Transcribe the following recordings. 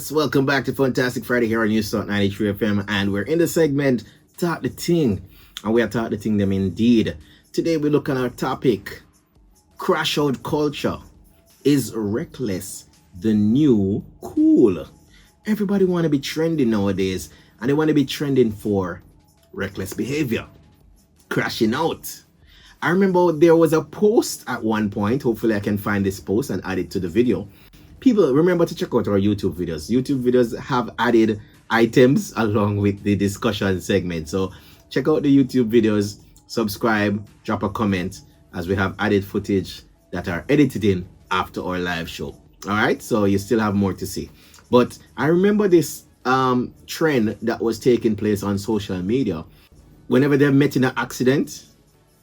Yes, welcome back to Funtastic Friday here on News 93 FM, and we're in the segment Talk the Ting, and we are Talk the Ting them indeed. Today we look at our topic: crash out culture. Is reckless the new cool? Everybody want to be trending nowadays, and they want to be trending for reckless behavior, crashing out. I remember there was a post at one point. Hopefully I can find this post and add it to the video. People, remember to check out our YouTube videos. YouTube videos have added items along with the discussion segment. So check out the YouTube videos, subscribe, drop a comment, as we have added footage that are edited in after our live show. All right, so you still have more to see. But I remember this trend that was taking place on social media. Whenever they met in an accident,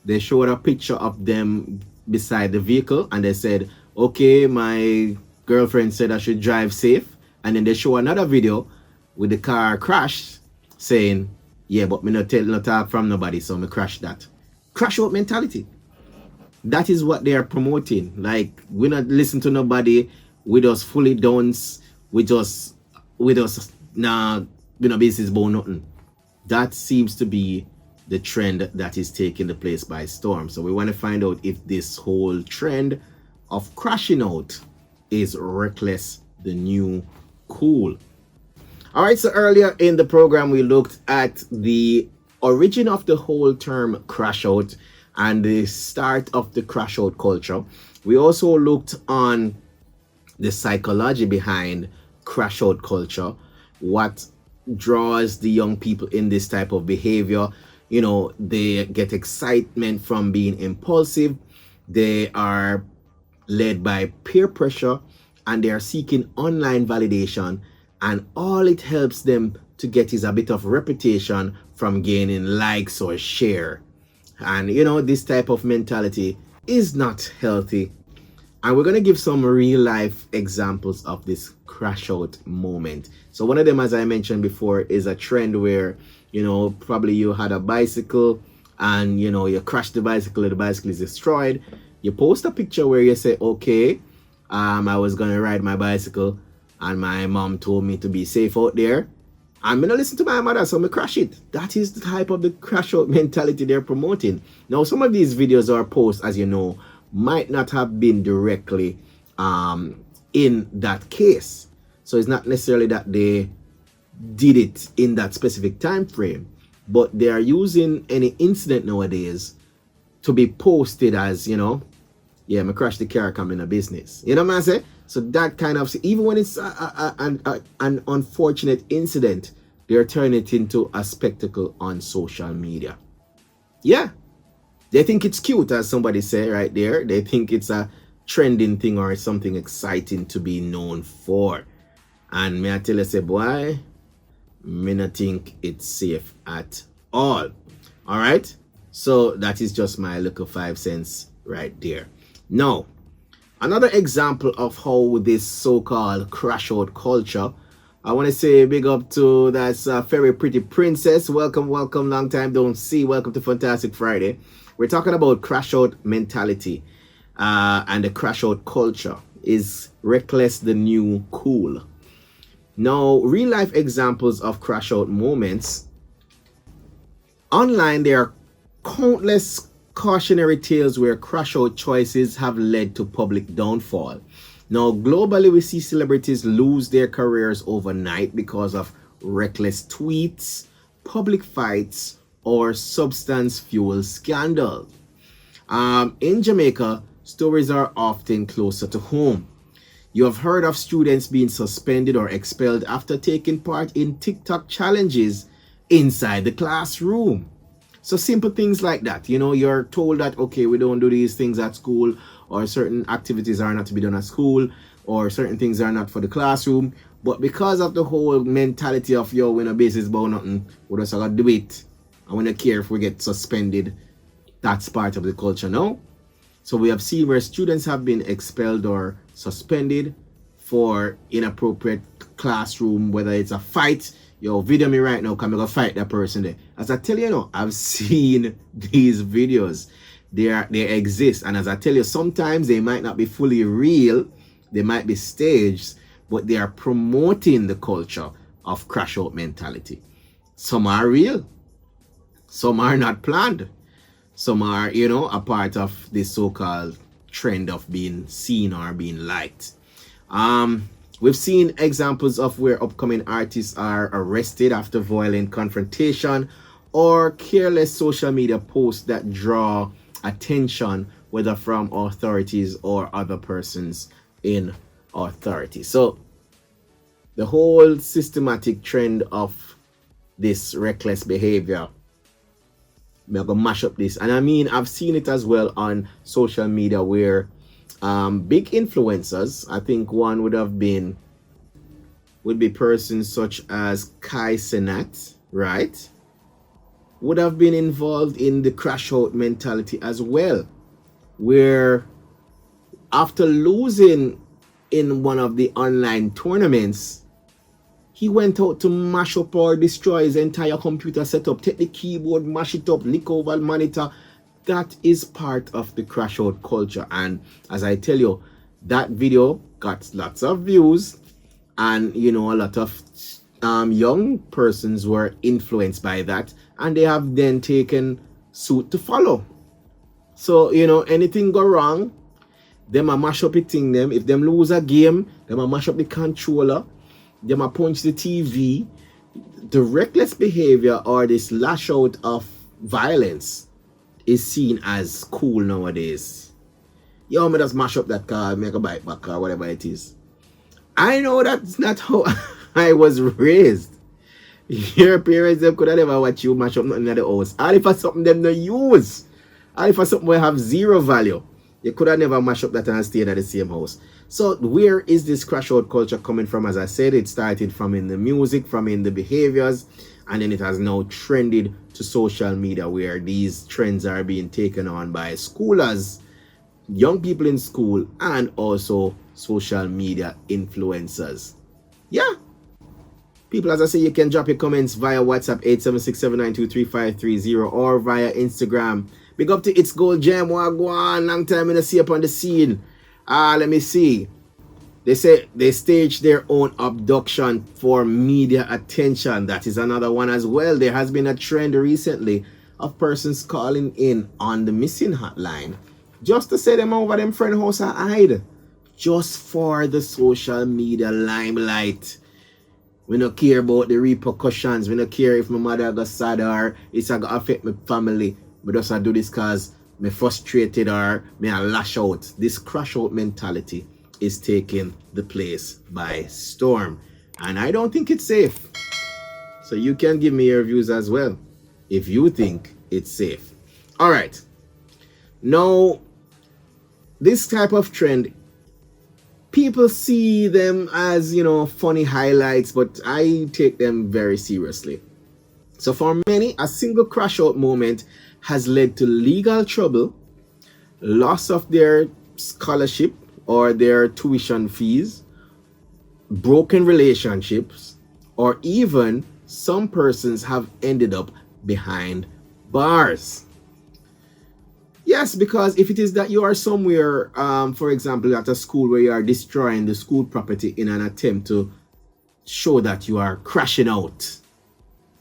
they showed a picture of them beside the vehicle and they said, okay, my girlfriend said I should drive safe. And then they show another video with the car crashed saying, yeah, but me not tell no talk from nobody, so me crash that. Crash out mentality. That is what they are promoting. Like, we not listen to nobody, we just fully dance, we just nah, we no business about nothing. That seems to be the trend that is taking the place by storm. So we want to find out if this whole trend of crashing out is reckless the new cool. All right, so earlier in the program we looked at the origin of the whole term crash out and the start of the crash out culture. We also looked on the psychology behind crash out culture, what draws the young people in this type of behavior. You know, they get excitement from being impulsive, they are led by peer pressure, and they are seeking online validation, and all it helps them to get is a bit of reputation from gaining likes or share. And you know, this type of mentality is not healthy, and we're going to give some real life examples of this crash out moment. So one of them, as I mentioned before, is a trend where, you know, probably you had a bicycle and, you know, you crashed the bicycle is destroyed. You post a picture where you say, okay, I was gonna ride my bicycle and my mom told me to be safe out there. I'm gonna listen to my mother, so I'm gonna crash it. That is the type of the crash out mentality they're promoting. Now, some of these videos or posts, as you know, might not have been directly in that case. So it's not necessarily that they did it in that specific time frame, but they are using any incident nowadays to be posted as, you know, yeah, me crash the car, come in a business. You know what I'm saying? So that kind of, even when it's an unfortunate incident, they're turning it into a spectacle on social media. Yeah, they think it's cute, as somebody said right there. They think it's a trending thing or something exciting to be known for. And may I tell you, say, boy, me not think it's safe at all. All right, so that is just my little 5 cents right there. Now, another example of how this so-called crash out culture, I want to say big up to that's very pretty princess. Welcome, long time don't see. Welcome to Fantastic Friday. We're talking about crash out mentality and the crash out culture. Is reckless the new cool? Now, real life examples of crash out moments. Online, there are countless cautionary tales where crash out choices have led to public downfall. Now, globally, we see celebrities lose their careers overnight because of reckless tweets, public fights, or substance fuel scandal. In Jamaica, stories are often closer to home. You have heard of students being suspended or expelled after taking part in TikTok challenges inside the classroom. So simple things like that. You know, you're told that, okay, we don't do these things at school, or certain activities are not to be done at school, or certain things are not for the classroom. But because of the whole mentality of, yo, we're no business about nothing, we just gotta do it. I wouldn't care if we get suspended. That's part of the culture now. So we have seen where students have been expelled or suspended for inappropriate classroom, whether it's a fight. Yo, video me right now, come go fight that person there. As I tell you, know, I've seen these videos. They exist, and as I tell you, sometimes they might not be fully real, they might be staged, but they are promoting the culture of crash out mentality. Some are real, some are not planned, some are, a part of this so-called trend of being seen or being liked. We've seen examples of where upcoming artists are arrested after violent confrontation or careless social media posts that draw attention, whether from authorities or other persons in authority. So the whole systematic trend of this reckless behavior, I'm gonna mash up this, and I mean, I've seen it as well on social media where big influencers, I think one would be persons such as Kai Senat, right, would have been involved in the crash out mentality as well, where after losing in one of the online tournaments, he went out to mash up or destroy his entire computer setup, take the keyboard, mash it up, lick over the monitor. That is part of the crash out culture. And as I tell you, that video got lots of views, and a lot of young persons were influenced by that, and they have then taken suit to follow. So anything go wrong, them a mash up the thing. Them if them lose a game, them a mash up the controller, them a punch the TV. The reckless behavior or this lash out of violence is seen as cool nowadays. Yo, me just mash up that car, make a bike back or whatever it is. I know that's not how I was raised. Your parents, them could have never watch you mash up nothing in the house. All if it's something them no use. All if it's something will have zero value. You could have never mash up that and stayed at the same house. So where is this crash out culture coming from? As I said, it started from in the music, from in the behaviors, and then it has now trended to social media, where these trends are being taken on by schoolers, young people in school, and also social media influencers. Yeah. People, as I say, you can drop your comments via WhatsApp 876-792-3530 or via Instagram. Big up to It's Gold Jam. Wagwan. Long time in the see up on the scene. Let me see. They say they staged their own abduction for media attention. That is another one as well. There has been a trend recently of persons calling in on the missing hotline just to say them over them friend house and hide, just for the social media limelight. We don't care about the repercussions. We don't care if my mother got sad or it's going to affect my family. But just I do this because I'm frustrated or I lash out. This crash out mentality is taking the place by storm. And I don't think it's safe. So you can give me your views as well if you think it's safe. All right. Now, this type of trend, people see them as, funny highlights, but I take them very seriously. So for many, a single crash out moment has led to legal trouble, loss of their scholarship or their tuition fees, broken relationships, or even some persons have ended up behind bars. Yes, because if it is that you are somewhere, for example, at a school where you are destroying the school property in an attempt to show that you are crashing out,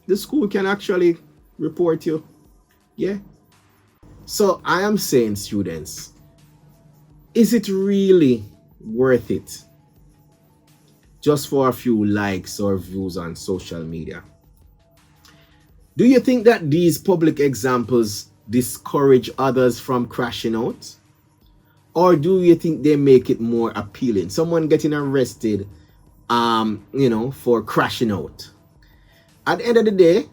the school can actually report you. Yeah. So I am saying, students, is it really worth it just for a few likes or views on social media? Do you think that these public examples discourage others from crashing out? Or do you think they make it more appealing? Someone getting arrested, for crashing out. At the end of the day,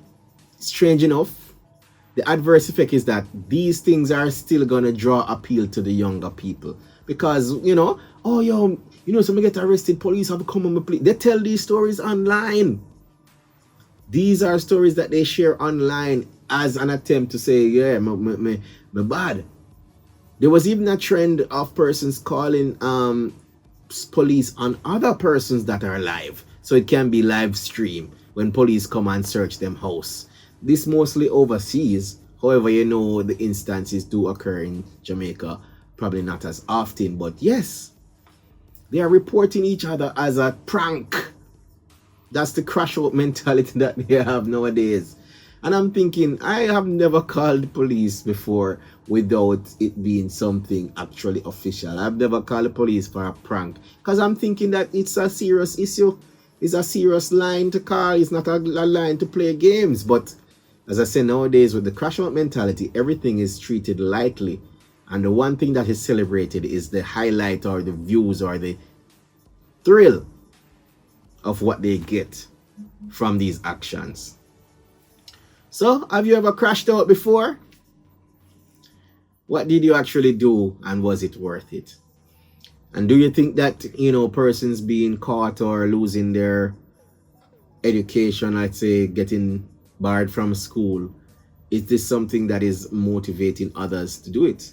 strange enough, the adverse effect is that these things are still gonna draw appeal to the younger people. Because, someone get arrested, police have come on my police. They tell these stories online. These are stories that they share online as an attempt to say, yeah, me bad. There was even a trend of persons calling police on other persons that are live. So it can be live stream when police come and search them house. This mostly overseas. However, the instances do occur in Jamaica. Probably not as often, but yes. They are reporting each other as a prank. That's the crash out mentality that they have nowadays. And I'm thinking, I have never called police before without it being something actually official. I've never called the police for a prank because I'm thinking that it's a serious issue. It's a serious line to call. It's not a line to play games. But as I say, nowadays with the crash out mentality, everything is treated lightly. And the one thing that is celebrated is the highlight or the views or the thrill of what they get from these actions. So, have you ever crashed out before? What did you actually do, and was it worth it? And do you think that, persons being caught or losing their education, let's say getting barred from school, is this something that is motivating others to do it?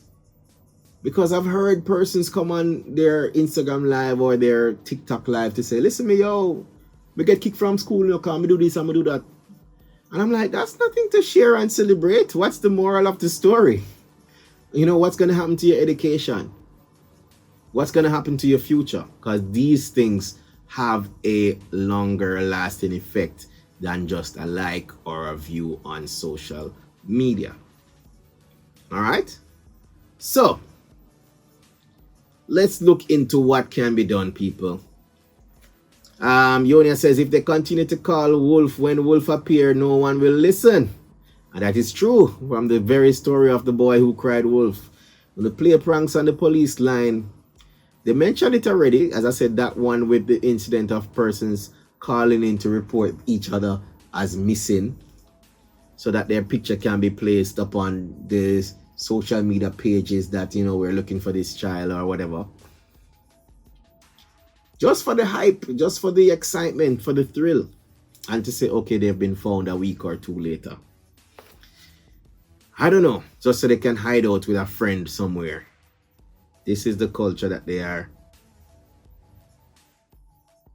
Because I've heard persons come on their Instagram live or their TikTok live to say, listen me, yo, we get kicked from school, come me do this, I'm do that. And I'm like, that's nothing to share and celebrate. What's the moral of the story? What's going to happen to your education? What's going to happen to your future? Because these things have a longer lasting effect than just a like or a view on social media. All right? So, let's look into what can be done, people. Yonia says, if they continue to call Wolf when Wolf appear, no one will listen. And that is true from the very story of the boy who cried wolf. When they play pranks on the police line, they mentioned it already. As I said, that one with the incident of persons calling in to report each other as missing so that their picture can be placed upon the social media pages that, we're looking for this child or whatever. Just for the hype, just for the excitement, for the thrill. And to say, okay, they've been found a week or two later. I don't know. Just so they can hide out with a friend somewhere. This is the culture that they are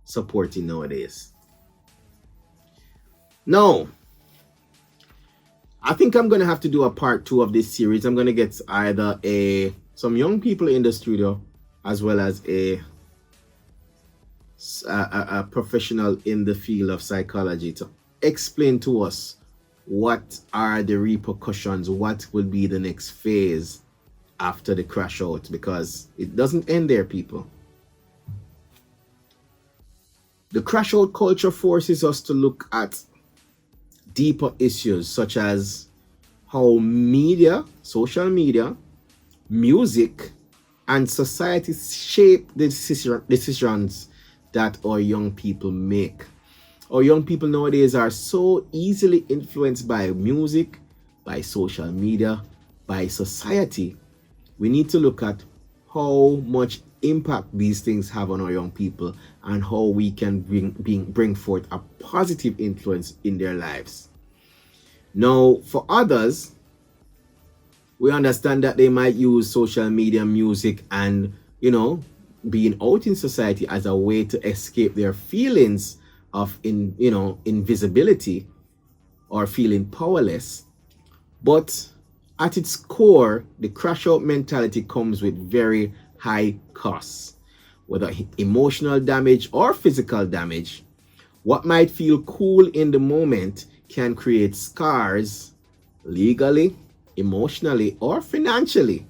supporting nowadays. No. I think I'm going to have to do a part 2 of this series. I'm going to get either some young people in the studio as well as a professional in the field of psychology to explain to us what are the repercussions, what will be the next phase after the crash out, because it doesn't end there, people. The crash out culture forces us to look at deeper issues such as how media, social media, music, and society shape the decisions that our young people make. Our young people nowadays are so easily influenced by music, by social media, by society. We need to look at how much impact these things have on our young people and how we can bring forth a positive influence in their lives. Now, for others, we understand that they might use social media, music, and, being out in society as a way to escape their feelings of invisibility or feeling powerless. But at its core, the crash out mentality comes with very high costs, whether emotional damage or physical damage. What might feel cool in the moment can create scars legally, emotionally, or financially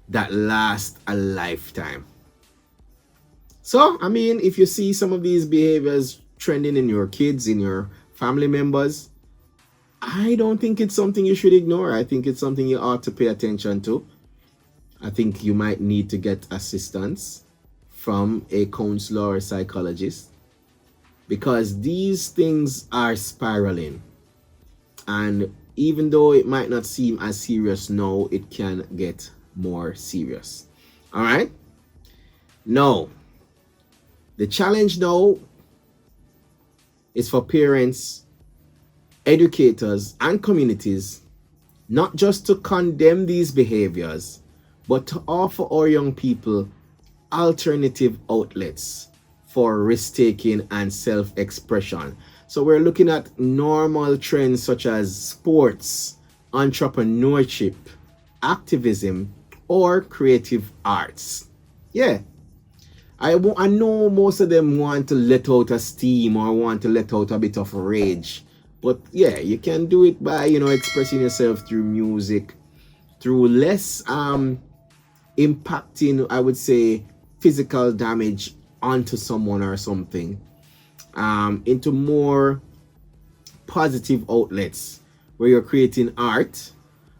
that last a lifetime. So, if you see some of these behaviors trending in your kids, in your family members, I don't think it's something you should ignore. I think it's something you ought to pay attention to. I think you might need to get assistance from a counselor or psychologist, because these things are spiraling. And even though it might not seem as serious now, it can get more serious. All right? Now, the challenge now is for parents, educators, and communities not just to condemn these behaviors, but to offer our young people alternative outlets for risk-taking and self-expression. So we're looking at normal trends such as sports, entrepreneurship, activism, or creative arts. Yeah. I know most of them want to let out a steam or want to let out a bit of rage. But yeah, you can do it by, expressing yourself through music, through less impacting, I would say, physical damage onto someone or something, into more positive outlets where you're creating art.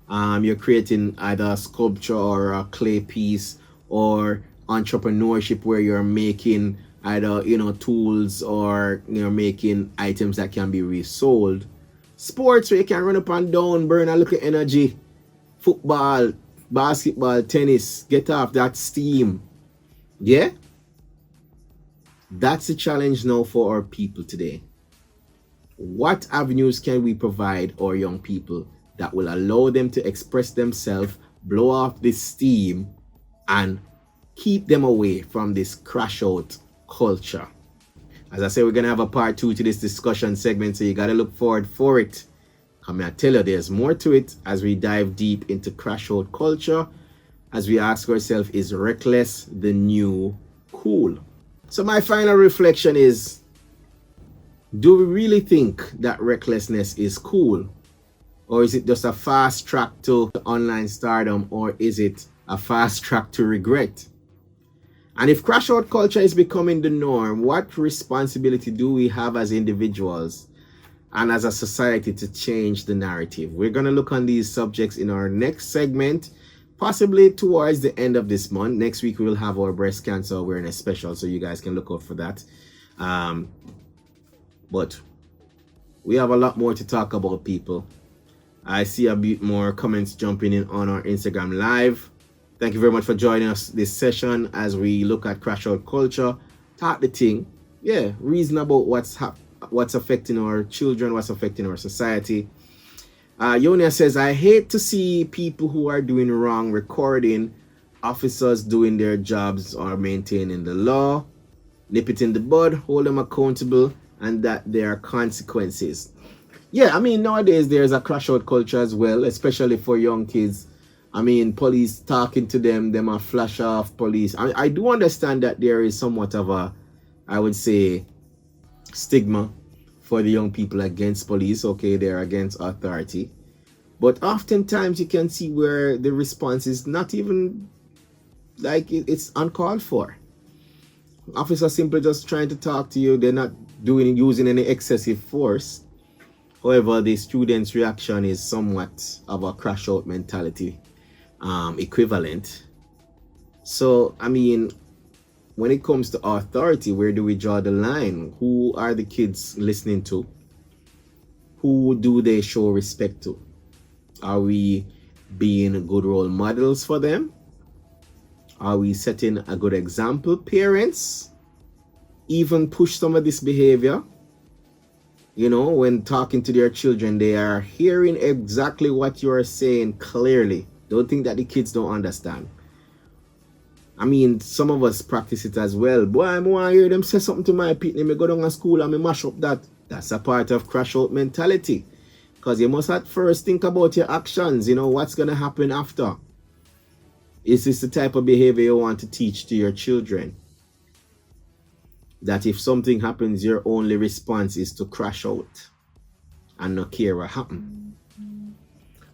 You're creating either a sculpture or a clay piece, or entrepreneurship where you're making either tools, or you're making items that can be resold. Sports where you can run up and down, burn a little energy. Football, basketball, tennis, get off that steam. Yeah, that's the challenge now for our people today. What avenues can we provide our young people that will allow them to express themselves, blow off this steam, and keep them away from this crash out culture? As I said, we're going to have a part 2 to this discussion segment, so you got to look forward for it. I tell you, there's more to it as we dive deep into crash out culture, as we ask ourselves, is reckless the new cool? So my final reflection is, do we really think that recklessness is cool? Or is it just a fast track to online stardom? Or is it a fast track to regret? And if crash out culture is becoming the norm, what responsibility do we have as individuals and as a society to change the narrative? We're going to look on these subjects in our next segment, possibly towards the end of this month. Next week, we will have our breast cancer awareness special, so you guys can look out for that. But we have a lot more to talk about, people. I see a bit more comments jumping in on our Instagram live. Thank you very much for joining us this session as we look at crash out culture, talk the thing. Yeah, reason about what's affecting our children, what's affecting our society. Yonia says, I hate to see people who are doing wrong recording officers doing their jobs or maintaining the law. Nip it in the bud, hold them accountable, and that there are consequences. Yeah, nowadays there's a crash out culture as well, especially for young kids. Police talking to them are flash off police. I do understand that there is somewhat of a, I would say, stigma for the young people against police. Okay, they're against authority. But oftentimes you can see where the response is not even like it's uncalled for. Officers simply just trying to talk to you. They're not using any excessive force. However, the student's reaction is somewhat of a crash out mentality equivalent. So, when it comes to authority, where do we draw the line? Who are the kids listening to? Who do they show respect to? Are we being good role models for them? Are we setting a good example? Parents even push some of this behavior. When talking to their children, they are hearing exactly what you are saying clearly. Don't think that the kids don't understand. Some of us practice it as well. Boy, I want to hear them say something to my pitney. Me go down to school and me mash up that. That's a part of crash out mentality. Because you must at first think about your actions. What's going to happen after. Is this the type of behavior you want to teach to your children? That if something happens, your only response is to crash out and not care what happened.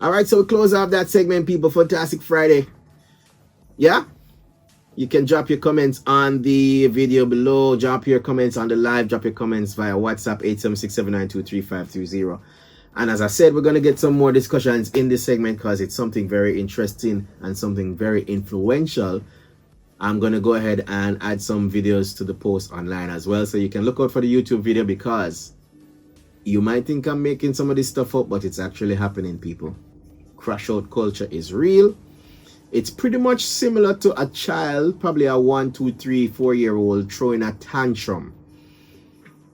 All right, so we close off that segment, people. Fantastic Friday. Yeah? You can drop your comments on the video below. Drop your comments on the live. Drop your comments via WhatsApp 876-792-3530. And as I said, we're going to get some more discussions in this segment because it's something very interesting and something very influential. I'm going to go ahead and add some videos to the post online as well. So you can look out for the YouTube video, because you might think I'm making some of this stuff up, but it's actually happening, people. Crash out culture is real. It's pretty much similar to a child, probably a 1, 2, 3, 4-year-old throwing a tantrum.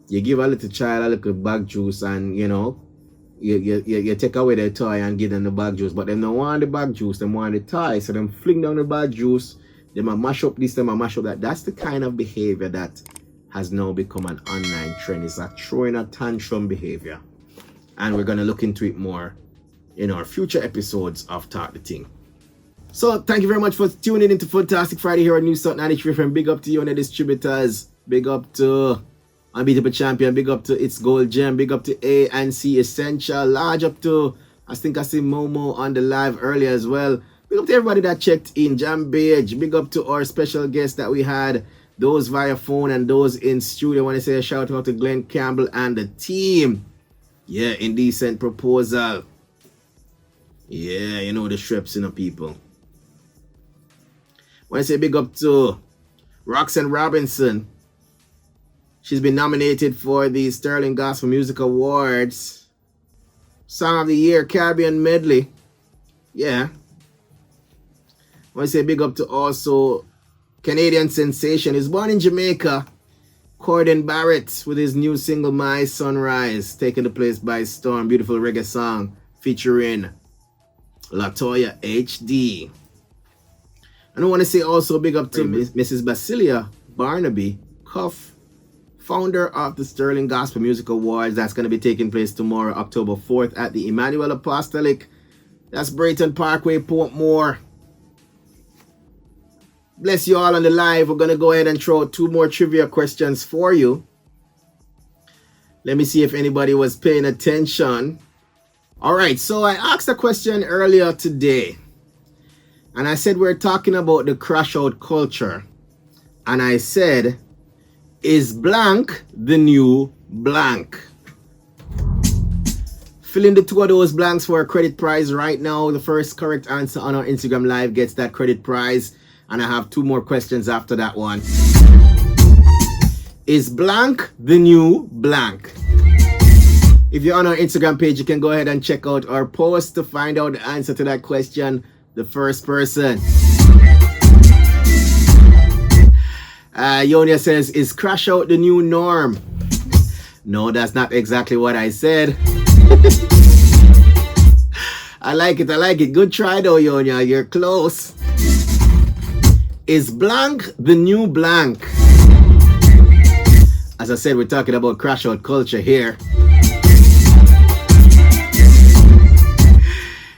You give a little child a little bag juice and, you take away their toy and give them the bag juice. But they don't want the bag juice, they want the toy. So them fling down the bag juice. They might mash up this, they might mash up that. That's the kind of behavior that has now become an online trend. It's a throwing a tantrum behavior. And we're going to look into it more in our future episodes of Talk the Ting. So thank you very much for tuning into Funtastic Friday here on News Talk 93 FM. Big up to you and the distributors. Big up to Unbeatable Champion. Big up to It's Gold Gem. Big up to A and C Essential. Large up to, I think I see Momo on the live earlier as well. Big up to everybody that checked in. Jam Beige. Big up to our special guests that we had. Those via phone and those in studio. I want to say a shout out to Glenn Campbell and the team. Yeah, Indecent Proposal. Yeah, you know the Shreps, you know, people. I want to say big up to Roxanne Robinson. She's been nominated for the Sterling Gospel Music Awards. Song of the Year, Caribbean Medley. Yeah. I want to say big up to also Canadian sensation. He's born in Jamaica. Corden Barrett with his new single, My Sunrise, taking the place by storm. Beautiful reggae song featuring Latoya HD. And I want to say also big up to Mrs. Basilia Barnaby Cuff, founder of the Sterling Gospel Music Awards. That's going to be taking place tomorrow, October 4th at the Emmanuel Apostolic. That's Brayton Parkway, Portmore. Bless you all on the live. We're going to go ahead and throw 2 more trivia questions for you. Let me see if anybody was paying attention. All right, so I asked a question earlier today. And I said we're talking about the crash out culture. And I said, is blank the new blank? Fill in the 2 of those blanks for a credit prize right now. The first correct answer on our Instagram live gets that credit prize. And I have 2 more questions after that one. Is blank the new blank? If you're on our Instagram page, you can go ahead and check out our post to find out the answer to that question. The first person. Yonia says, is crash out the new norm? No, that's not exactly what I said. I like it, I like it. Good try though, Yonia. You're close. Is blank the new blank? As I said, we're talking about crash out culture here.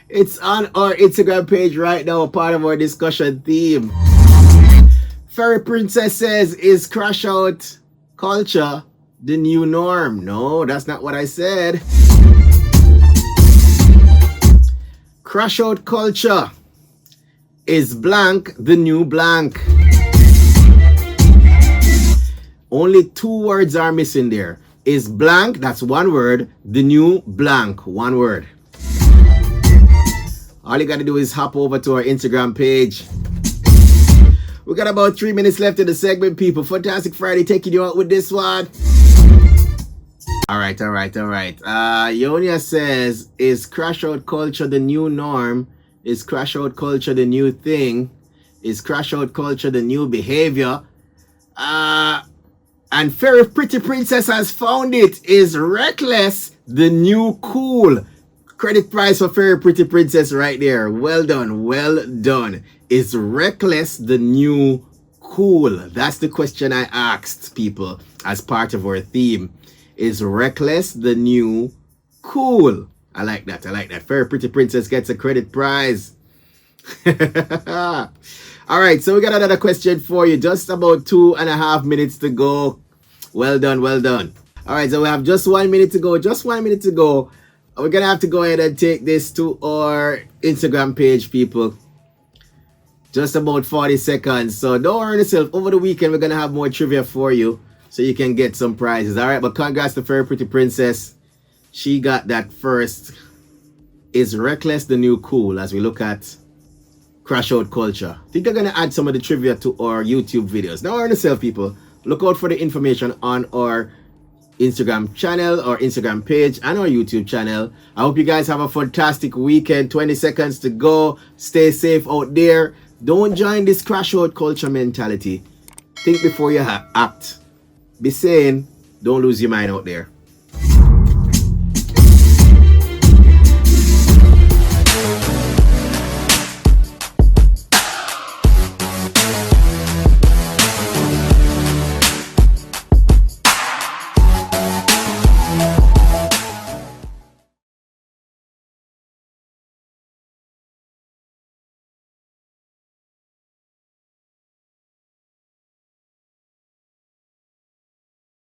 It's on our Instagram page right now, part of our discussion theme. Fairy Princess says, is crash out culture the new norm? No, that's not what I said. Crash out culture. Is blank the new blank? Only 2 words are missing there. Is blank, that's 1 word. The new blank, 1 word. All you got to do is hop over to our Instagram page. We got about 3 minutes left in the segment, people. Fantastic Friday taking you out with this one. All right. Yonia says, is crash out culture the new norm? Is crash out culture the new thing? Is crash out culture the new behavior? And Fairy Pretty Princess has found it. Is reckless the new cool? Credit prize for Fairy Pretty Princess right there. Well done, well done. Is reckless the new cool? That's the question I asked people as part of our theme. Is reckless the new cool? I like that, I like that. Fairy Pretty Princess gets a credit prize. All right, so we got another question for you. Just about 2.5 minutes to go. Well done, well done. All right, so we have just 1 minute to go. Just 1 minute to go. We're gonna have to go ahead and take this to our Instagram page, people. Just about 40 seconds. So don't worry yourself. Over the weekend, we're gonna have more trivia for you, so you can get some prizes. All right, but congrats to Fairy Pretty Princess. She got that first. Is reckless the new cool? As we look at crash out culture. I think they're gonna add some of the trivia to our YouTube videos. Now, earn yourself, people. Look out for the information on our Instagram channel or Instagram page and our YouTube channel. I hope you guys have a fantastic weekend. 20 seconds to go. Stay safe out there. Don't join this crash out culture mentality. Think before you act. Be sane. Don't lose your mind out there.